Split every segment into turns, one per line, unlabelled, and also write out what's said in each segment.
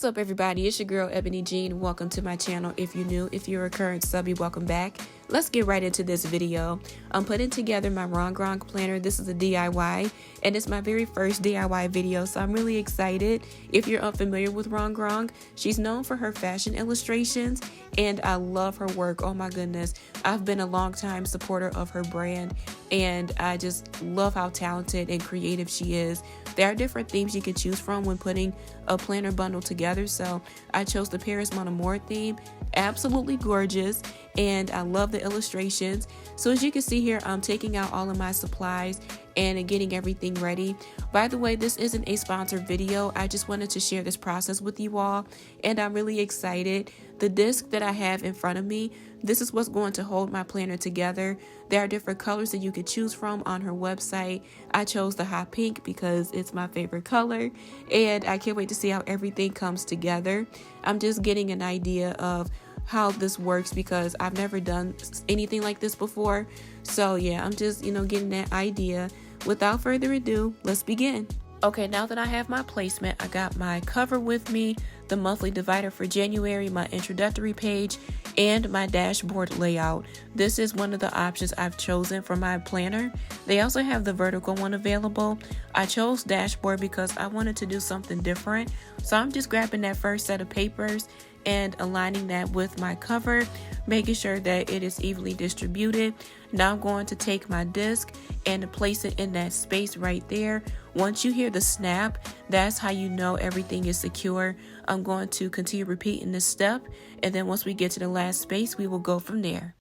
What's up, everybody? It's your girl Ebony Jean. Welcome to my channel. If you're new, if you're a current subby, welcome back. Let's get right into this video. I'm putting together my Rongrong planner. This is a DIY and it's my very first DIY video, so I'm really excited. If you're unfamiliar with Rongrong, she's known for her fashion illustrations and I love her work. Oh my goodness, I've been a long time supporter of her brand and I just love how talented and creative she is. There are different themes you can choose from when putting a planner bundle together, so I chose the Paris Mon Amour theme. Absolutely gorgeous, and I love the illustrations. So as you can see here, I'm taking out all of my supplies and getting everything ready. By the way, this isn't a sponsored video. I just wanted to share this process with you all, and I'm really excited. The disc that I have in front of me, this is what's going to hold my planner together. There are different colors that you could choose from on her website. I chose the hot pink because it's my favorite color, and I can't wait to see how everything comes together. I'm just getting an idea of how this works because I've never done anything like this before. So yeah, I'm just, getting that idea. Without further ado, let's begin. Okay, now that I have my placement, I got my cover with me, the monthly divider for January, my introductory page, and my dashboard layout. This is one of the options I've chosen for my planner. They also have the vertical one available. I chose dashboard because I wanted to do something different. So I'm just grabbing that first set of papers and aligning that with my cover, making sure that it is evenly distributed. Now I'm going to take my disc and place it in that space right there. Once you hear the snap, that's how you know everything is secure. I'm going to continue repeating this step, and then once we get to the last space, we will go from there.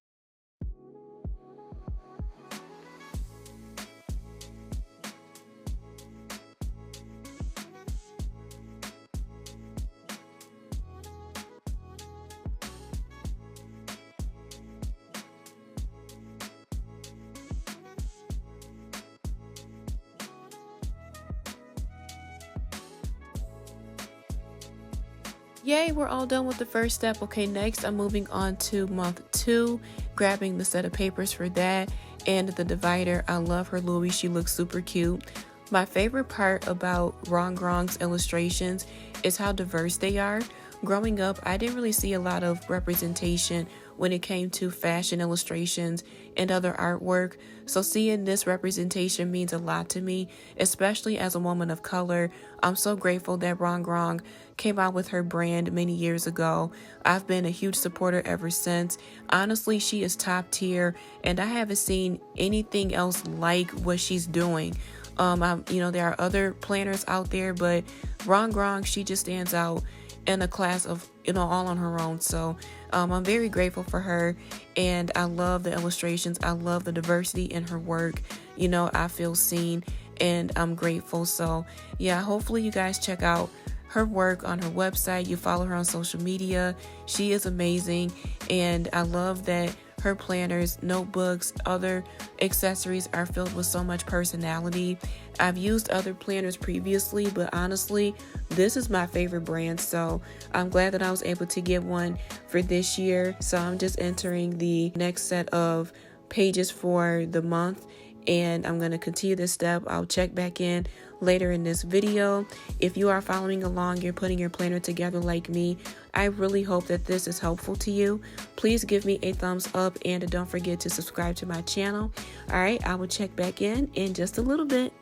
Yay, we're all done with the first step. Okay, next I'm moving on to month 2, grabbing the set of papers for that and the divider. I love her Louis, she looks super cute. My favorite part about Rongrong's illustrations is how diverse they are. Growing up, I didn't really see a lot of representation when it came to fashion illustrations and other artwork. So seeing this representation means a lot to me, especially as a woman of color. I'm so grateful that Rongrong came out with her brand many years ago. I've been a huge supporter ever since. Honestly, she is top tier and I haven't seen anything else like what she's doing. There are other planners out there, but Rongrong, she just stands out in a class of, all on her own. So I'm very grateful for her and I love the illustrations. I love the diversity in her work. I feel seen and I'm grateful. So yeah, hopefully you guys check out her work on her website. You follow her on social media. She is amazing and I love that her planners, notebooks, other accessories are filled with so much personality. I've used other planners previously, but honestly, this is my favorite brand. So I'm glad that I was able to get one for this year. So I'm just entering the next set of pages for the month and I'm going to continue this step. I'll check back in later in this video. If you are following along, you're putting your planner together like me, I really hope that this is helpful to you. Please give me a thumbs up and don't forget to subscribe to my channel. All right, I will check back in just a little bit.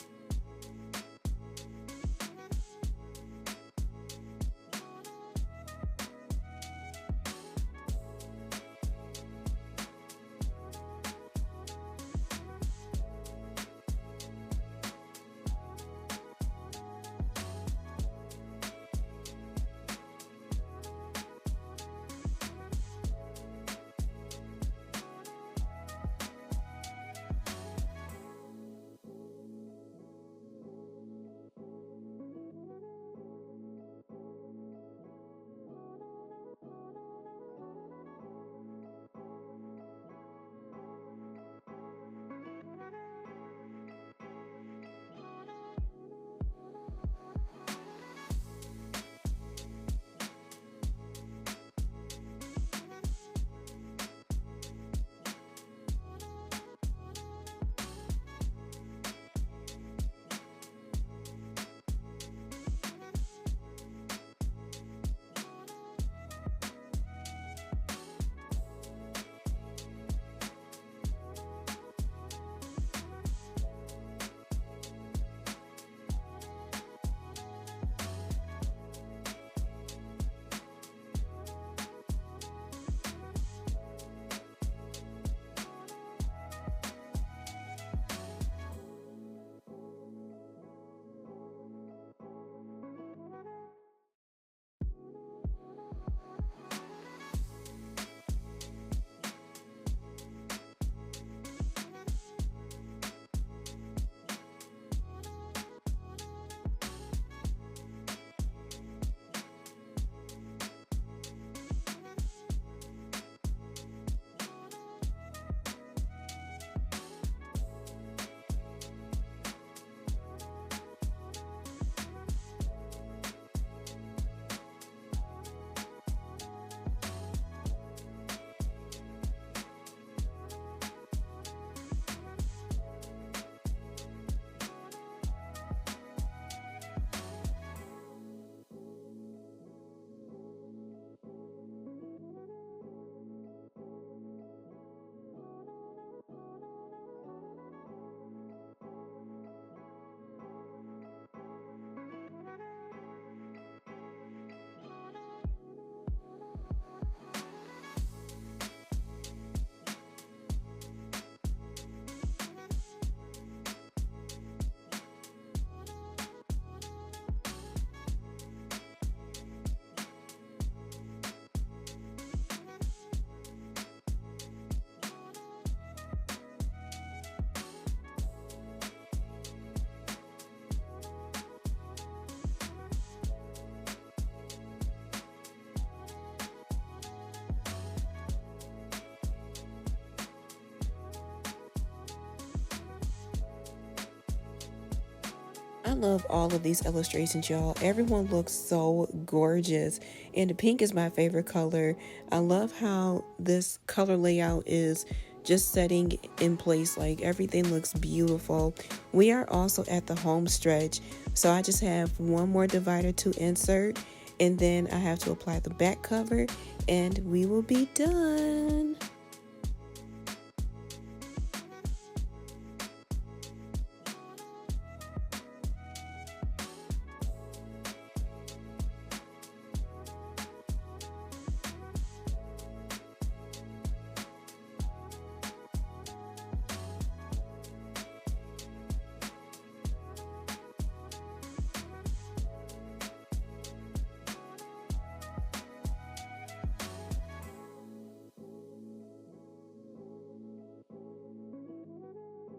I love all of these illustrations, y'all. Everyone looks so gorgeous. And the pink is my favorite color. I love how this color layout is just setting in place. Like, everything looks beautiful. We are also at the home stretch. So I just have one more divider to insert. And then I have to apply the back cover. And we will be done.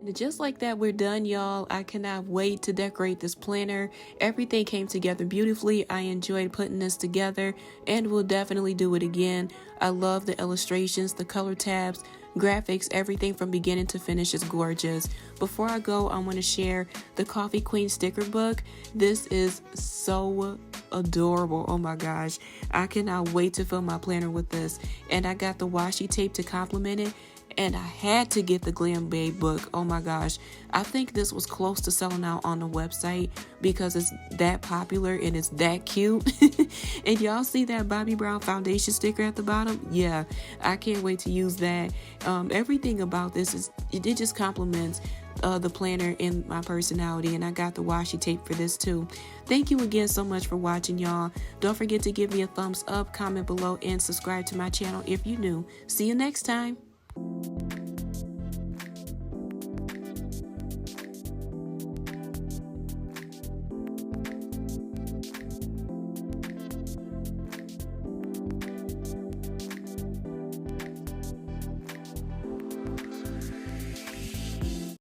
And just like that, we're done, y'all. I cannot wait to decorate this planner. Everything came together beautifully. I enjoyed putting this together and will definitely do it again. I love the illustrations, the color tabs, graphics, everything from beginning to finish is gorgeous. Before I go, I want to share the Coffee Queen sticker book. This is so adorable. Oh my gosh. I cannot wait to fill my planner with this. And I got the washi tape to complement it. And I had to get the Glam Babe book. Oh my gosh. I think this was close to selling out on the website because it's that popular and it's that cute. And y'all see that Bobbi Brown foundation sticker at the bottom? Yeah, I can't wait to use that. Everything about this is, it just complements the planner and my personality, and I got the washi tape for this too. Thank you again so much for watching, y'all. Don't forget to give me a thumbs up, comment below, and subscribe to my channel if you're new. See you next time.